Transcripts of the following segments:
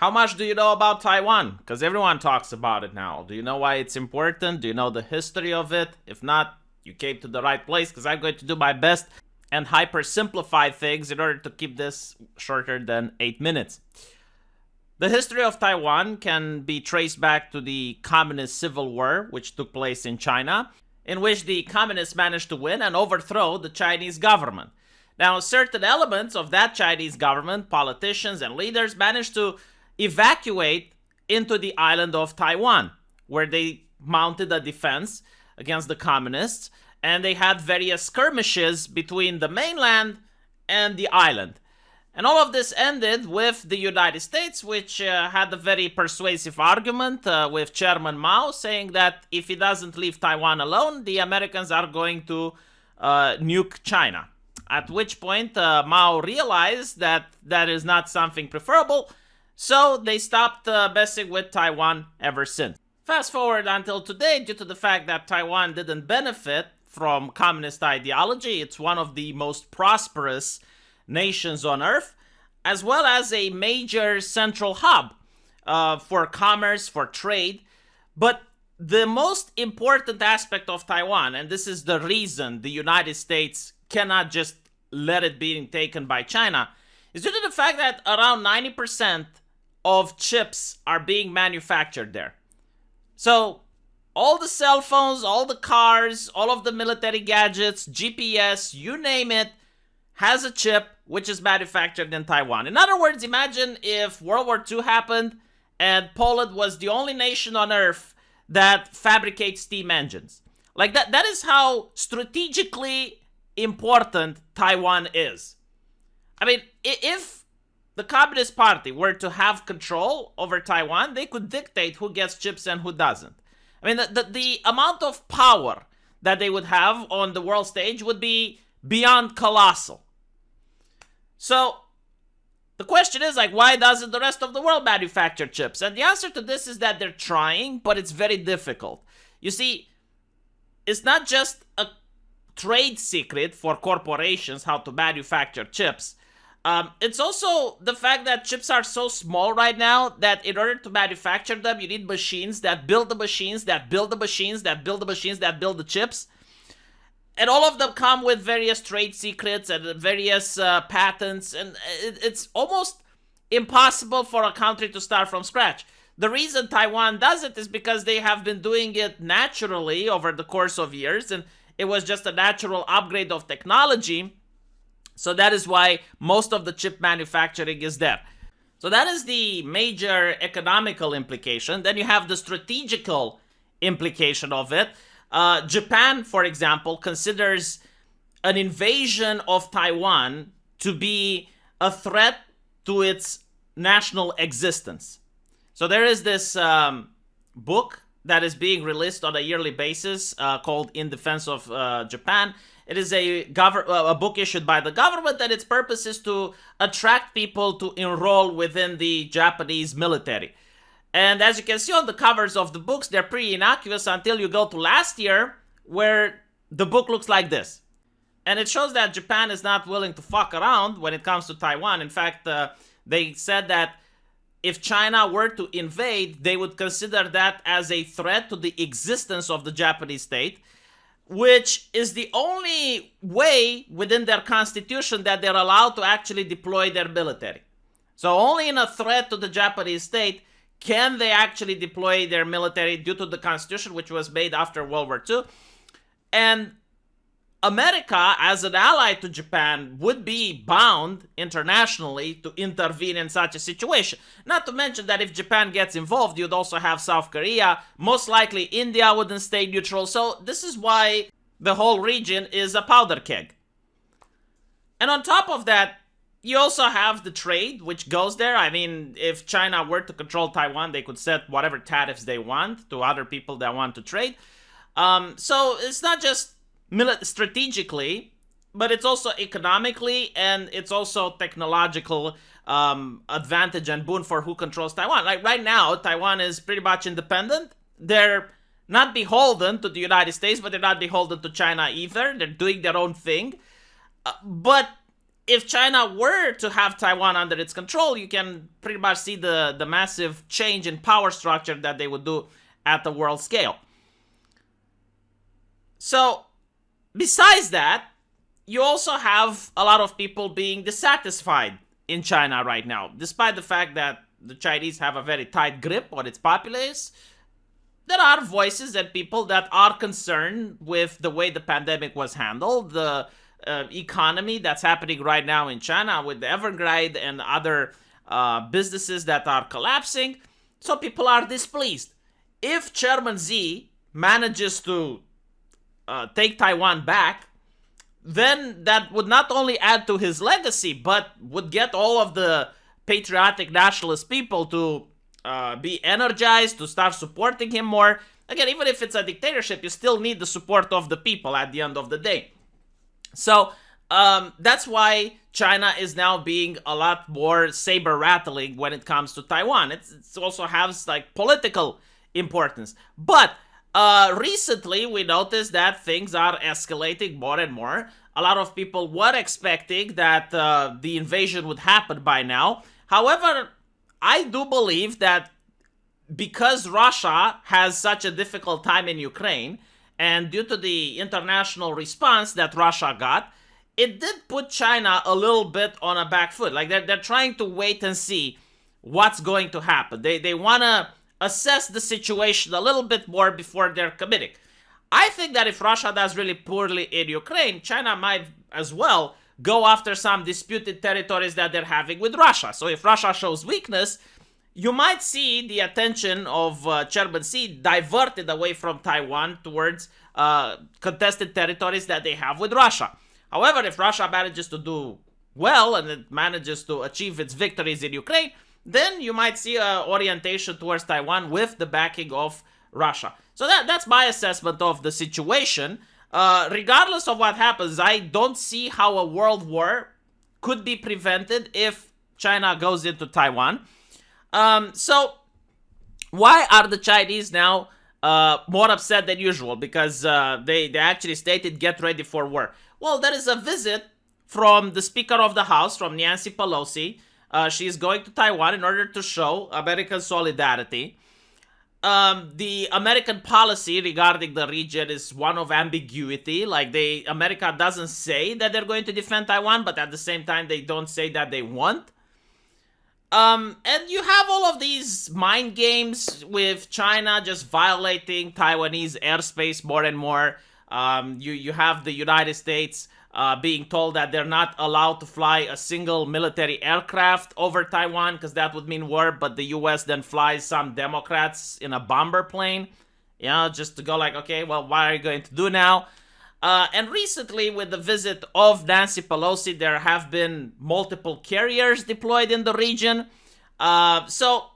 How much do you know about Taiwan? Because everyone talks about it now. Do you know why it's important? Do you know the history of it? If not, you came to the right place, because I'm going to do my best and hyper simplify things in order to keep this shorter than 8 minutes. The history of Taiwan can be traced back to the Communist Civil War, which took place in China, in which the communists managed to win and overthrow the Chinese government. Now, certain elements of that Chinese government, politicians and leaders, managed to evacuate into the island of Taiwan, where they mounted a defense against the communists, and they had various skirmishes between the mainland and the island. And all of this ended with the United States, which had a very persuasive argument with Chairman Mao, saying that if he doesn't leave Taiwan alone, the Americans are going to nuke China. At which point Mao realized that that is not something preferable, so they stopped messing with Taiwan ever since. Fast forward until today, due to the fact that Taiwan didn't benefit from communist ideology, it's one of the most prosperous nations on earth, as well as a major central hub for commerce, for trade. But the most important aspect of Taiwan, and this is the reason the United States cannot just let it be taken by China, is due to the fact that around 90% of chips are being manufactured there. So all the cell phones, all the cars, all of the military gadgets, GPS, you name it, has a chip which is manufactured in Taiwan. In other words, imagine if World War II happened and Poland was the only nation on earth that fabricates steam engines. Like that is how strategically important Taiwan is. I mean, if the Communist Party were to have control over Taiwan, they could dictate who gets chips and who doesn't. I mean, the amount of power that they would have on the world stage would be beyond colossal. So, the question is, like, why doesn't the rest of the world manufacture chips? And the answer to this is that they're trying, but it's very difficult. You see, it's not just a trade secret for corporations how to manufacture chips. It's also the fact that chips are so small right now that in order to manufacture them, you need machines that build the machines, that build the machines, that build the machines, that build the chips. And all of them come with various trade secrets and various patents, and it's almost impossible for a country to start from scratch. The reason Taiwan does it is because they have been doing it naturally over the course of years, and it was just a natural upgrade of technology. So that is why most of the chip manufacturing is there. So that is the major economical implication. Then you have the strategical implication of it. Japan, for example, considers an invasion of Taiwan to be a threat to its national existence. So there is this book that is being released on a yearly basis called In Defense of Japan. It is a book issued by the government, and its purpose is to attract people to enroll within the Japanese military. And as you can see on the covers of the books, they're pretty innocuous until you go to last year, where the book looks like this. And it shows that Japan is not willing to fuck around when it comes to Taiwan. In fact, they said that if China were to invade, they would consider that as a threat to the existence of the Japanese state, which is the only way within their constitution that they're allowed to actually deploy their military. So only in a threat to the Japanese state can they actually deploy their military due to the constitution, which was made after World War II. And America, as an ally to Japan, would be bound internationally to intervene in such a situation. Not to mention that if Japan gets involved, you'd also have South Korea. Most likely India wouldn't stay neutral. So this is why the whole region is a powder keg. And on top of that, you also have the trade, which goes there. I mean, if China were to control Taiwan, they could set whatever tariffs they want to other people that want to trade. So it's not just strategically, but it's also economically, and it's also technological advantage and boon for who controls Taiwan. Like right now, Taiwan is pretty much independent. They're not beholden to the United States, but they're not beholden to China either. They're doing their own thing. But if China were to have Taiwan under its control, you can pretty much see the massive change in power structure that they would do at the world scale. So, besides that, you also have a lot of people being dissatisfied in China right now, despite the fact that the Chinese have a very tight grip on its populace. There are voices and people that are concerned with the way the pandemic was handled, the economy that's happening right now in China with the Evergrande and other businesses that are collapsing. So people are displeased. If Chairman Xi manages to take Taiwan back, then that would not only add to his legacy, but would get all of the patriotic nationalist people to be energized, to start supporting him more. Again, even if it's a dictatorship, you still need the support of the people at the end of the day. So that's why China is now being a lot more saber-rattling when it comes to Taiwan. It also has like political importance. But recently, we noticed that things are escalating more and more. A lot of people were expecting that the invasion would happen by now. However, I do believe that because Russia has such a difficult time in Ukraine, and due to the international response that Russia got, it did put China a little bit on a back foot. Like they're trying to wait and see what's going to happen. They want to assess the situation a little bit more before they're committing. I think that if Russia does really poorly in Ukraine, China might as well go after some disputed territories that they're having with Russia. So if Russia shows weakness, you might see the attention of Chairman Xi diverted away from Taiwan towards contested territories that they have with Russia. However, if Russia manages to do well and it manages to achieve its victories in Ukraine, then you might see an orientation towards Taiwan with the backing of Russia. So that's my assessment of the situation. Regardless of what happens, I don't see how a world war could be prevented if China goes into Taiwan. So why are the Chinese now more upset than usual? Because they actually stated, get ready for war. Well, there is a visit from the Speaker of the House, from Nancy Pelosi. She is going to Taiwan in order to show American solidarity. The American policy regarding the region is one of ambiguity. Like America doesn't say that they're going to defend Taiwan, but at the same time, they don't say that they won't. And you have all of these mind games with China just violating Taiwanese airspace more and more. You have the United States being told that they're not allowed to fly a single military aircraft over Taiwan because that would mean war, but the US then flies some Democrats in a bomber plane, just to go like, okay, well, what are you going to do now? And recently, with the visit of Nancy Pelosi, there have been multiple carriers deployed in the region. So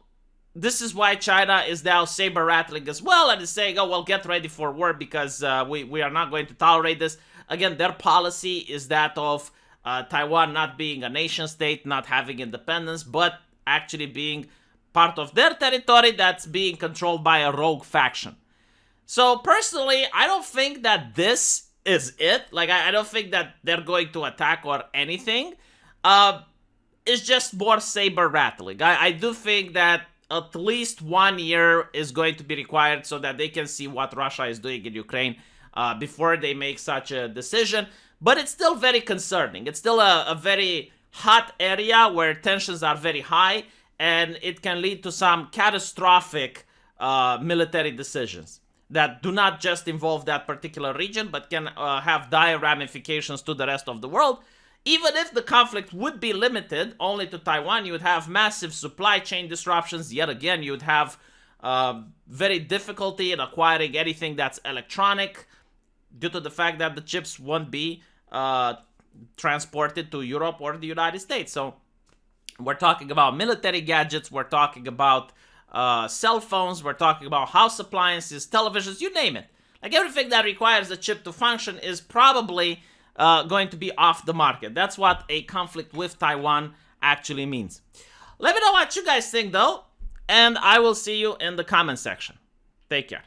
this is why China is now saber-rattling as well and is saying, oh, well, get ready for war because we are not going to tolerate this. Again, their policy is that of Taiwan not being a nation state, not having independence, but actually being part of their territory that's being controlled by a rogue faction. So personally, I don't think that this is it. Like, I don't think that they're going to attack or anything. It's just more saber-rattling. I do think that at least 1 year is going to be required so that they can see what Russia is doing in Ukraine before they make such a decision. But it's still very concerning. It's still a very hot area where tensions are very high, and it can lead to some catastrophic military decisions that do not just involve that particular region, but can have dire ramifications to the rest of the world. Even if the conflict would be limited only to Taiwan, you would have massive supply chain disruptions. Yet again, you would have very difficulty in acquiring anything that's electronic due to the fact that the chips won't be transported to Europe or the United States. So we're talking about military gadgets, we're talking about cell phones, we're talking about house appliances, televisions, you name it. Like everything that requires a chip to function is probably going to be off the market. That's what a conflict with Taiwan actually means. Let me know what you guys think though, and I will see you in the comment section. Take care.